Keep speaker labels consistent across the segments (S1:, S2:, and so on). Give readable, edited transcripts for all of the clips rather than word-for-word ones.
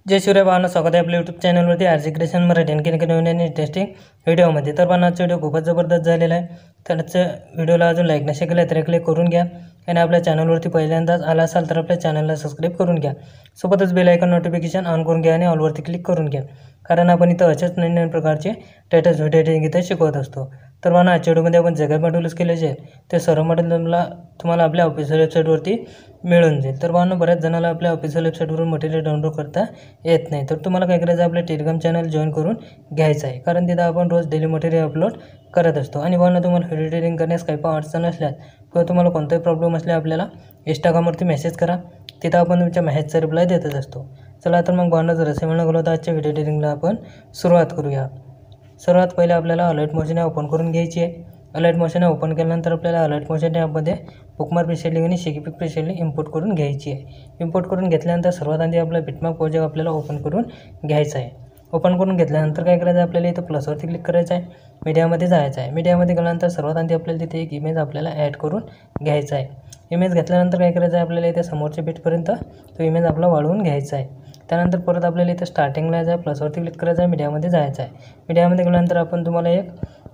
S1: जय शिवराय भावांनो, स्वागत आहे आपल्या यूट्यूब चॅनलवरती आरजी क्रिएशन मराठी आणखी नवीन आणि इंटरेस्टिंग व्हिडिओमध्ये। तर पण आजचा व्हिडिओ खूपच जबरदस्त झालेला आहे। तर आजच्या व्हिडिओला अजून लाईक नसेल केलं तर क्लिक करून घ्या आणि आपल्या चॅनलवरती पहिल्यांदाच आला असाल तर आपल्या चॅनलला सबस्क्राईब करून घ्या। सोबतच बेल आयकॉन नोटिफिकेशन ऑन करून घ्या आणि ऑलवरती क्लिक करून घ्या, कारण आपण इथं अशाच नवीन नवीन प्रकारचे स्टेटस व्हिडिओ एडिटिंग इथे शिकवत असतो। तर म्हणून आजच्या व्हिडिओमध्ये आपण जे काही मॉड्यूल्स केले जे ते सर्व मॉड्यूल तुम्हाला आपल्या ऑफिशियल वेबसाईटवरती मिळून जाईल। तर भावांनो, बऱ्याच जणांना आपल्या ऑफिशियल वेबसाईटवरून मटेरियल डाउनलोड करता येत नाही, तर तुम्हाला काय करायचं, आपल्या टेलिग्राम चॅनल जॉईन करून घ्यायचं आहे, कारण तिथं आपण रोज डेली मटेरियल अपलोड करत असतो। आणि भावांनो, तुम्हाला व्हिडिओ एडिटिंग करण्यास काही पण अडचण असल्यास किंवा तुम्हाला कोणताही प्रॉब्लेम असल्यास आपल्याला इंस्टाग्रामवरती मेसेज करा, तिथं आपण तुमच्या मेसेजचा रिप्लाय देतच असतो। चला तर मग भावांनो, जर असे म्हणणं गेलो तर आजच्या व्हिडिओ एडिटिंगला आपण सुरुवात करूया। सर्वात पहिले आपल्याला अलर्ट मोशन ॲप ओपन करून घ्यायची आहे। अलर्ट मोशन ॲप ओपन केल्यानंतर आपल्याला अलर्ट मोशन ॲपमध्ये बुकमार्क प्रीसेटिंग आणि शेकीपिक प्रीसेटिंग इम्पोर्ट करून घ्यायची आहे। इम्पोर्ट करून घेतल्यानंतर सर्वात आधी आपला बिटमार्क प्रोजेक्ट आपल्याला ओपन करून घ्यायचा आहे। ओपन करून घेतल्यानंतर काय करायचं, आपल्याला इथं प्लसवरती क्लिक करायचं आहे, मीडियामध्ये जायचं आहे। मीडियामध्ये गेल्यानंतर सर्वात आधी आपल्याला तिथे एक इमेज आपल्याला ॲड करून घ्यायचा आहे। इमेज घेतल्यानंतर काय करायचं आहे, आपल्याला इथे समोरच्या बिटपर्यंत तो इमेज आपला वाढवून घ्यायचा आहे। त्यानंतर परत आपल्याला इथं स्टार्टिंगला जायचं आहे, प्लसवरती क्लिक करायचं आहे, मीडियामध्ये जायचं आहे। मीडियामध्ये गेल्यानंतर आपण तुम्हाला एक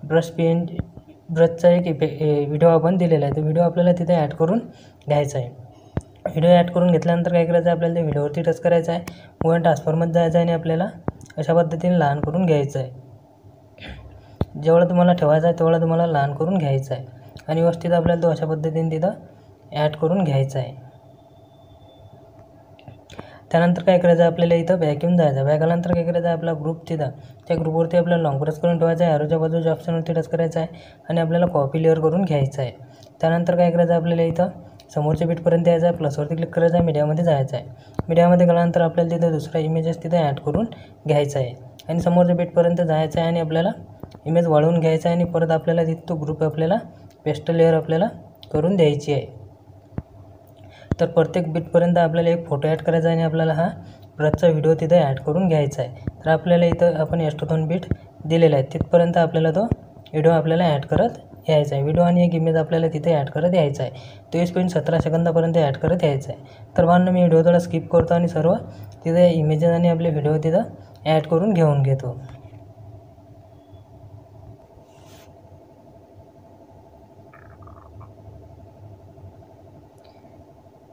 S1: ब्रशचा एक व्हिडिओ आपण दिलेला आहे, तो व्हिडिओ आपल्याला तिथे ॲड करून घ्यायचा आहे। व्हिडिओ ॲड करून घेतल्यानंतर काय करायचं आहे, आपल्याला त्या व्हिडिओवरती टच करायचं आहे, मूव्ह ट्रान्सफॉर्ममध्ये जायचं आहे आणि आपल्याला अशा पद्धतीने लहान करून घ्यायचं आहे। जेवढं तुम्हाला ठेवायचं आहे तेवढं तुम्हाला लहान करून घ्यायचं आहे आणि व्यवस्थित आपल्याला तो अशा पद्धतीने तिथं ॲड करून घ्यायचा आहे। त्यानंतर काय करायचं आहे, आपल्याला इथं बॅक येऊन जायचं आहे। बॅक आल्यानंतर काय करायचं आहे, आपला ग्रुप तिथं त्या ग्रुपवरती आपल्याला लॉंग प्रेस करून ठेवायचं आहे, ॲरोच्या बाजूच्या ऑप्शनवरती टच करायचं आहे आणि आपल्याला कॉपी लेअर करून घ्यायचं आहे। त्यानंतर काय करायचं आहे, आपल्याला इथं समोरच्या बिटपर्यंत यायचं आहे, प्लसवरती क्लिक करायचं आहे, मीडियामध्ये जायचं आहे। मीडियामध्ये गेल्यानंतर आपल्याला तिथं दुसरा इमेजेस तिथे ॲड करून घ्यायचा आहे आणि समोरच्या बिटपर्यंत जायचं आहे आणि आपल्याला इमेज वाढवून घ्यायचा आहे आणि परत आपल्याला तिथं तो ग्रुप आपल्याला पेस्ट लेअर आपल्याला करून द्यायची आहे। तर प्रत्येक बिटपर्यंत आपल्याला एक फोटो ॲड करायचा आहे आणि आपल्याला हा ब्रशचा व्हिडिओ तिथे ॲड करून घ्यायचा आहे। तर आपल्याला इथं आपण एक्स्ट्रा 2 बीट दिलेला आहे, तिथपर्यंत आपल्याला तो व्हिडिओ आपल्याला ॲड करत यायचा आहे। व्हिडिओ आणि एक इमेज आपल्याला तिथे ॲड करत यायचा आहे, 23.17 सेकंदापर्यंत ॲड करत यायचा आहे। तर भावांनो, मी व्हिडिओ थोडा स्किप करतो आणि सर्व तिथे इमेजेस आणि आपले व्हिडिओ तिथं ॲड करून घेऊन घेतो।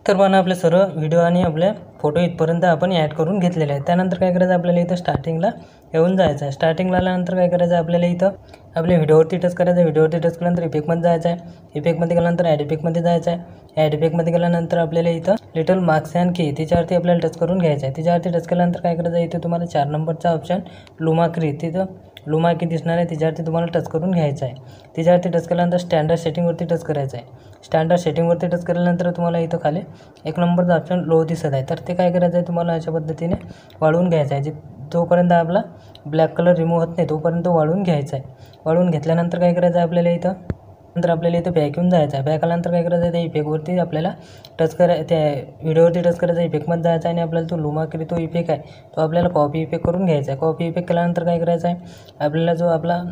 S1: तर पण आपले सर्व व्हिडिओ आणि आपले फोटो इथपर्यंत आपण ॲड करून घेतलेले आहेत। त्यानंतर काय करायचं, आपल्याला इथं स्टार्टिंगला येऊन जायचं आहे। स्टार्टिंगला आल्यानंतर काय करायचं, आपल्याला इथं आपल्या व्हिडिओवरती टच करायचं आहे। व्हिडिओवरती टच केल्यानंतर इफेक्टमध्ये जायचं आहे। इफेक्टमध्ये गेल्यानंतर ॲड इफेक्टमध्ये जायचं आहे। ॲड इफेक्टमध्ये गेल्यानंतर आपल्याला इथं लिटल मार्क्स अँड की त्याच्यावरती आपल्याला टच करून घ्यायचं आहे। त्याच्यावरती टच केल्यानंतर काय करायचं, इथे तुम्हाला 4 नंबरचा ऑप्शन लुमा की, तिथं लुमा की दिसणार आहे, त्याच्यावरती तुम्हाला टच करून घ्यायचं आहे। त्याच्यावरती टच केल्यानंतर स्टँडर्ड सेटिंगवरती टच करायचं आहे। स्टँडर्ड सेटिंगवरती टच केल्यानंतर तुम्हाला इथं खाली 1 नंबरचा ऑप्शन लो दिसत आहे, तर ते काय करायचं आहे, तुम्हाला अशा पद्धतीने वाढवून घ्यायचं आहे। जोपर्यंत आपला ब्लॅक कलर रिमूव्ह होत नाही तोपर्यंत वाढवून घ्यायचा आहे। वाढवून घेतल्यानंतर काय करायचं आहे, आपल्याला इथं बॅक येऊन जायचं आहे। बॅक आल्यानंतर काय करायचं आहे, त्या इफेक्टवरती आपल्याला टच करायचं, त्या व्हिडिओवरती टच करायचं, इफेक्टमध्ये जायचं आहे आणि आपल्याला तो लुमा की तो इफेक्ट आहे तो आपल्याला कॉपी इफेक्ट करून घ्यायचा आहे। कॉपी इफेक्ट केल्यानंतर काय करायचं आहे, आपल्याला जो आपला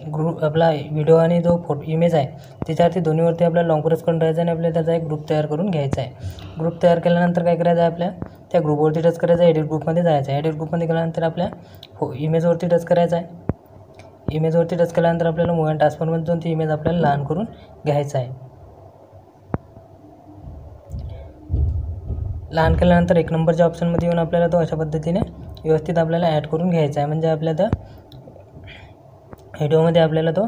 S1: ग्रुप आपला व्हिडिओ आणि जो फोटो इमेज आहे त्याच्यावरती दोन्हीवरती आपल्याला लॉंग प्रेस करून ठेवायचं आणि आपल्याला त्याचा एक ग्रुप तयार करून घ्यायचा आहे। ग्रुप तयार केल्यानंतर काय करायचं आहे, आपल्या त्या ग्रुपवरती टच करायचं आहे, एडिट ग्रुपमध्ये जायचं आहे। एडिट ग्रुपमध्ये गेल्यानंतर आपल्या इमेजवरती टच करायचं आहे। इमेजवरती टच केल्यानंतर आपल्याला मूव्ह अँड ट्रान्सफॉर्ममध्ये जाऊन ती इमेज आपल्याला लहान करून घ्यायचं आहे। लहान केल्यानंतर 1 नंबरच्या ऑप्शनमध्ये येऊन आपल्याला तो अशा पद्धतीने व्यवस्थित आपल्याला ॲड करून घ्यायचा आहे, म्हणजे आपल्या त्या व्हिडिओमध्ये आपल्याला तो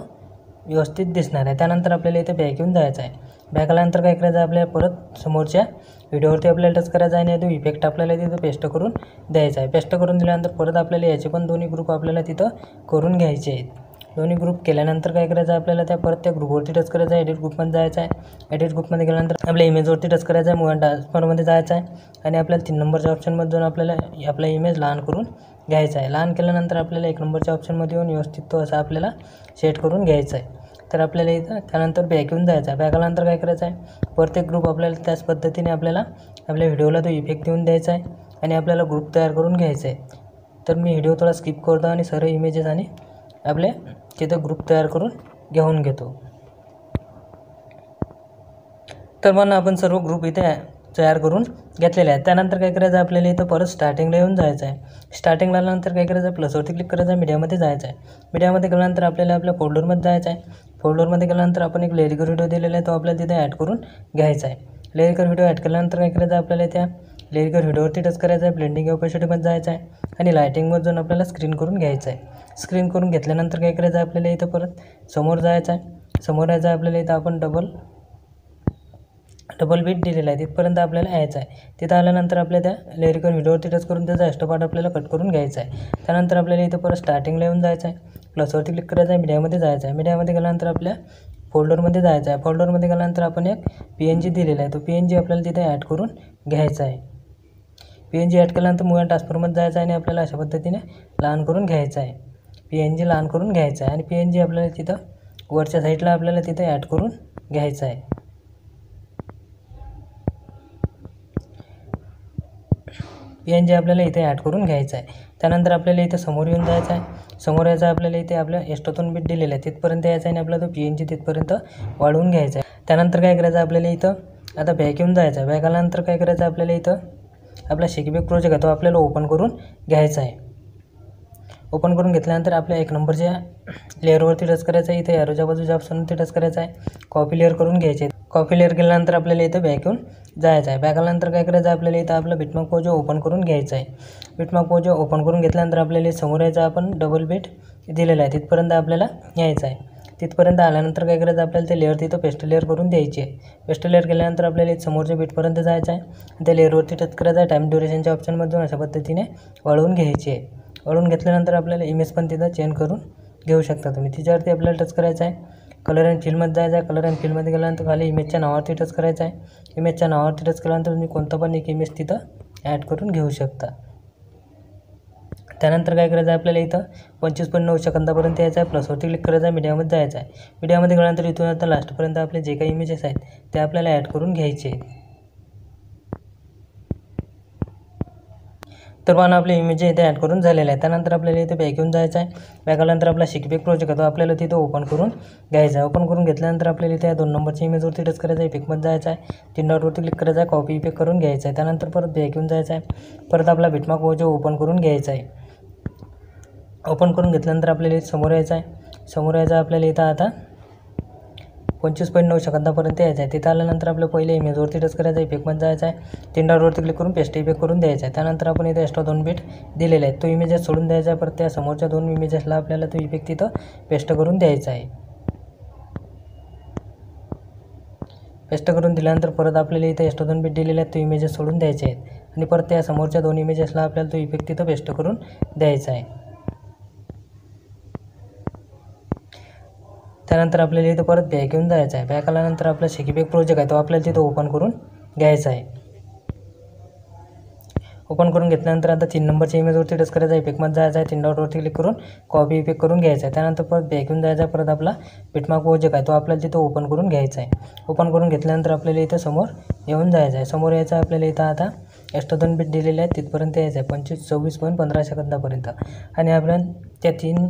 S1: व्यवस्थित दिसणार आहे। त्यानंतर आपल्याला इथे बॅक येऊन जायचं आहे। बॅक आल्यानंतर काय करायचं, आपल्याला परत समोरच्या व्हिडिओवरती आपल्याला टच करायचा आहे आणि तो इफेक्ट आपल्याला तिथं पेस्ट करून द्यायचा आहे। पेस्ट करून दिल्यानंतर परत आपल्याला याचे पण दोन्ही ग्रुप आपल्याला तिथं करून घ्यायचे आहेत। दोन्ही ग्रुप केल्यानंतर काय करायचं, आपल्याला त्या ग्रुपवरती टच करायचं आहे, एडिट ग्रुपमध्ये जायचं आहे। एडिट ग्रुपमध्ये गेल्यानंतर आपल्या इमेजवरती टच करायचं आहे, मूव्ह अँड ट्रान्सफॉर्ममध्ये जायचं आहे आणि आपल्याला 3 नंबरच्या ऑप्शनमध्ये जाऊन आपल्याला आपला इमेज लहान करून घ्यायचा आहे। लहान केल्यानंतर आपल्याला 1 नंबरच्या ऑप्शनमध्ये येऊन व्यवस्थित तो असा आपल्याला सेट करून घ्यायचा आहे। तर आपल्याला इथं त्यानंतर बॅक येऊन जायचं आहे। बॅक आल्यानंतर काय करायचं आहे, प्रत्येक ग्रुप आपल्याला त्याच पद्धतीने आपल्याला आपल्या व्हिडिओला तो इफेक्ट देऊन द्यायचा आहे आणि आपल्याला ग्रुप तयार करून घ्यायचा आहे। तर मी व्हिडिओ थोडा स्किप करतो आणि सर्व इमेजेस आणि आपले तिथं ग्रुप तयार करून घेऊन घेतो। तर मग आपण सर्व ग्रुप इथे तयार करून घेतलेले आहेत। त्यानंतर काय करायचं आपल्याला इथं परत स्टार्टिंगला येऊन जायचं आहे। स्टार्टिंगला आल्यानंतर काय करायचं प्लसवरती क्लिक करायचं आहे, मीडियामध्ये जायचं आहे। मीडियामध्ये गेल्यानंतर आपल्याला आपल्या फोल्डरमध्ये जायचं आहे। फोल्डरमध्ये गेल्यानंतर आपण एक लेरिकर व्हिडिओ दिलेला आहे तो आपल्याला तिथे ॲड करून घ्यायचा आहे। लेरिकर व्हिडिओ ॲड केल्यानंतर काय करायचं आपल्याला त्या लेरिकर व्हिडिओवरती टच करायचं आहे, ब्लेंडिंग ओपेसिटीमध्ये जायचं आहे आणि लायटिंगमध्ये जाऊन आपल्याला स्क्रीन करून घ्यायचं आहे। स्क्रीन करून घेतल्यानंतर काय करायचं आपल्याला इथं परत समोर जायचं आहे। समोर यायचं आपल्याला इथं आपण डबल बीट दिलेला आहे तिथपर्यंत आपल्याला यायचं आहे। तिथं आल्यानंतर आपल्या त्या लेरिकर व्हिडिओवरती टच करून त्याचा एक्स्ट्रा पार्ट आपल्याला कट करून घ्यायचा आहे। त्यानंतर आपल्याला इथं परत स्टार्टिंगला येऊन जायचं आहे, प्लसवरती क्लिक करायचं आहे, मीडियामध्ये जायचं आहे। मीडियामध्ये गेल्यानंतर आपल्या फोल्डरमध्ये जायचं आहे। फोल्डरमध्ये गेल्यानंतर आपण एक PNG दिलेला आहे तो PNG आपल्याला तिथे ॲड करून घ्यायचा आहे। PNG ॲड केल्यानंतर मूव्ह अँड ट्रान्सफरमध्ये जायचं आहे आणि आपल्याला अशा पद्धतीने लहान करून घ्यायचं आहे। PNG लहान करून घ्यायचं आहे आणि PNG आपल्याला तिथं वरच्या साईडला आपल्याला तिथे ॲड करून घ्यायचं आहे। PNG आपल्याला इथे ॲड करून घ्यायचं आहे। त्यानंतर आपल्याला इथे समोर येऊन जायचं आहे। समोर यायचं आपल्याला इथे आपल्या एक्स्ट्रा बीट दिलेलं आहे तिथपर्यंत यायचं आहे आणि आपल्याला तो PNG तिथपर्यंत वाढवून घ्यायचा आहे। त्यानंतर काय करायचं आपल्याला इथं आता बॅक येऊन जायचं आहे। बॅक आल्यानंतर काय करायचं आपल्याला इथं आपला शेकीबेक प्रोजेक्ट आहे तो आपल्याला ओपन करून घ्यायचा आहे। ओपन करून घेतल्यानंतर आपल्या 1 नंबरच्या लेअरवरती टच करायचं आहे, इथे ॲरोच्या बाजूच्या ऑप्शनवरती टच करायचं आहे, कॉपी लेअर करून घ्यायचे आहे। कॉपी लेअर केल्यानंतर आपल्याला इथं बॅक येऊन जायचं आहे। बॅक आल्यानंतर काय करायचं आपल्याला इथं आपलं बिटमार्क पोजो ओपन करून घ्यायचं आहे। बिटमार्क पोजो ओपन करून घेतल्यानंतर आपल्याला समोर यायचं आपण डबल बीट दिलेला आहे तिथपर्यंत आपल्याला यायचं आहे। तिथपर्यंत आल्यानंतर काय करायचं आपल्याला ते लेअर तिथं पेस्ट लेअर करून द्यायची आहे। पेस्ट लेअर केल्यानंतर आपल्याला समोरच्या बीटपर्यंत जायचं आहे, त्या लेअरवरती टच करायचं आहे, टाईम ड्युरेशनच्या ऑप्शनमधून अशा पद्धतीने वाढवून घ्यायची आहे। वाढवून घेतल्यानंतर आपल्याला इमेज पण तिथं चेंज करून घेऊ शकता तुम्ही। तिच्यावरती आपल्याला टच करायचं आहे, कलर अँड फिलमध्ये जायचं आहे। कलर अँड फिलमध्ये गेल्यानंतर खाली इमेजच्या नावावरती टच करायचं आहे। इमेजच्या नावावरती टच केल्यानंतर तुम्ही कोणता पण एक इमेज तिथं ॲड करून घेऊ शकता। त्यानंतर काय करायचं आहे आपल्याला इथं 25.9 सेकंदापर्यंत यायचं आहे, प्लसवरती क्लिक करायचं आहे, मीडियामध्ये जायचं आहे। मीडियामध्ये गेल्यानंतर इथून आता लास्टपर्यंत आपले जे काही इमेजेस आहेत ते आपल्याला ॲड करून घ्यायचे आहेत। तर पण आपले इमेज इथे ॲड करून झालेले आहे। त्यानंतर आपल्याला इथे बॅक येऊन जायचं आहे। बॅक आल्यानंतर आपला शेकीबेक प्रोजेक्ट आहे तो आपल्याला तिथं ओपन करून घ्यायचा आहे। ओपन करून घेतल्यानंतर आपल्याला इथे 2 नंबरच्या इमेजवरती टच करायचं आहे, इफेक्टमध्ये जायचं आहे, 3 डॉटवरती क्लिक करायचं आहे, कॉपी इफेक्ट करून घ्यायचं आहे। त्यानंतर परत बॅक येऊन जायचं आहे, परत आपला बिटमार्क पोजो ओपन करून घ्यायचा आहे। ओपन करून घेतल्यानंतर आपल्याला इथे समोर यायचं आहे। समोर यायचं आपल्याला इथं आता 25.9 सेकंदापर्यंत यायचं आहे। तिथं आल्यानंतर आपल्या पहिल्या इमेजवरती टच करायचं आहे, इफेक्टमध्ये जायचं आहे, 3 डॉटवरती क्लिक करून पेस्ट इफेक्ट करून द्यायचा आहे। त्यानंतर आपण इथे एक्स्ट्रा 2 बीट दिलेले आहेत तो इमेजेस सोडून द्यायचा आहे। परत त्या समोरच्या 2 इमेजेसला आपल्याला तो इफेक्ट तिथं पेस्ट करून द्यायचा आहे। पेस्ट करून दिल्यानंतर परत आपल्याला इथे एक्स्ट्रा 2 बीट दिलेले आहेत तो इमेजेस सोडून द्यायचे आहेत आणि परत त्या समोरच्या 2 इमेजेसला आपल्याला तो इफेक्ट तिथं पेस्ट करून द्यायचा आहे। त्यानंतर आपल्याला इथं परत बॅक येऊन जायचं आहे। बॅक आल्यानंतर आपला शेकीबेक प्रोजेक्ट आहे तो आपल्याला तिथं ओपन करून घ्यायचा आहे। ओपन करून घेतल्यानंतर आता 3 नंबरच्या इमेजवरती टच करायचं आहे, इफेक्टमध्ये जायचं आहे, 3 डॉटवरती क्लिक करून कॉपी इफेक्ट करून घ्यायचा आहे। त्यानंतर परत बॅक येऊन जायचं आहे, परत आपला बिटमार्क प्रोजेक्ट आहे तो आपल्याला तिथं ओपन करून घ्यायचा आहे। ओपन करून घेतल्यानंतर आपल्याला इथं समोर येऊन जायचं आहे। समोर यायचं आपल्याला इथं आता एक्स्ट्रा 2 बीट दिलेले आहेत तिथपर्यंत यायचं आहे 26.15 सेकंदापर्यंत आणि आपल्याला त्या 3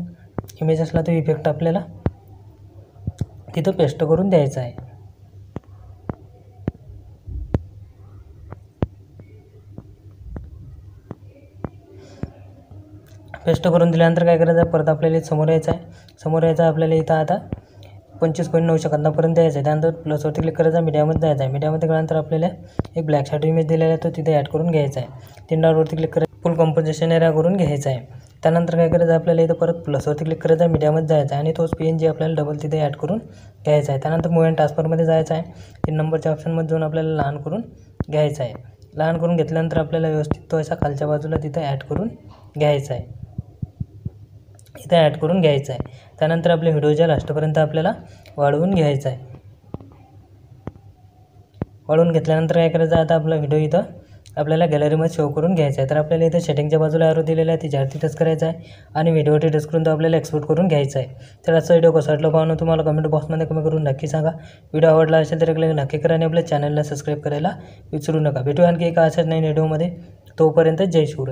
S1: इमेजेसला तो इफेक्ट आपल्याला तिथं पेस्ट करून द्यायचा आहे। पेस्ट करून दिल्यानंतर काय करायचं आहे परत आपल्याला समोर यायचं आहे। समोर यायचं आपल्याला इथं आता 25.9 सेकंदापर्यंत यायचं आहे। त्यानंतर प्लसवरती क्लिक करायचं, मीडियामध्ये जायचं आहे। मीडियामध्ये गेल्यानंतर आपल्याला एक ब्लॅक शॅडो इमेज दिलेला आहे तो तिथे ॲड करून घ्यायचा आहे। 3 डॉटवरती क्लिक करायचं, फुल कंपोजिशन एरिया करून घ्यायचा आहे। त्यानंतर काय करायचं आपल्याला इथं परत प्लसवरती क्लिक करायचं आहे, मीडियामध्ये जायचं आहे आणि तोच PNG आपल्याला डबल तिथे ॲड करून घ्यायचा आहे। त्यानंतर मूव्ह अँड ट्रान्सफरमध्ये जायचं आहे, 3 नंबरच्या ऑप्शनमध्ये जाऊन आपल्याला लहान करून घ्यायचा आहे। लहान करून घेतल्यानंतर आपल्याला व्यवस्थित तो असा खालच्या बाजूला तिथे ॲड करून घ्यायचा आहे, इथे ॲड करून घ्यायचा आहे। त्यानंतर आपल्या व्हिडिओच्या लास्टपर्यंत आपल्याला वाढवून घ्यायचा आहे। वाढवून घेतल्यानंतर काय करायचं आता आपला व्हिडिओ इथं आपल्याला गॅलरीमध्ये सेव्ह करून घ्यायचा आहे। तर आपल्याला इथे सेटिंगच्या बाजूला ॲरो दिलेला आहे त्याच्यावरती टच करायचा आहे आणि व्हिडिओवरती टच करून तो आपल्याला एक्सपोर्ट करून घ्यायचा आहे। तर आजचा व्हिडिओ कसा वाटला पाहून तुम्हाला कमेंट बॉक्समध्ये कमेंट करून नक्की सांगा। व्हिडिओ आवडला असेल तर नक्की करा आणि आपल्या चॅनलला सबस्क्राईब करायला विसरू नका। भेटूया आणखी एका अशाच नवीन व्हिडिओमध्ये, तोपर्यंत जय शिवराय।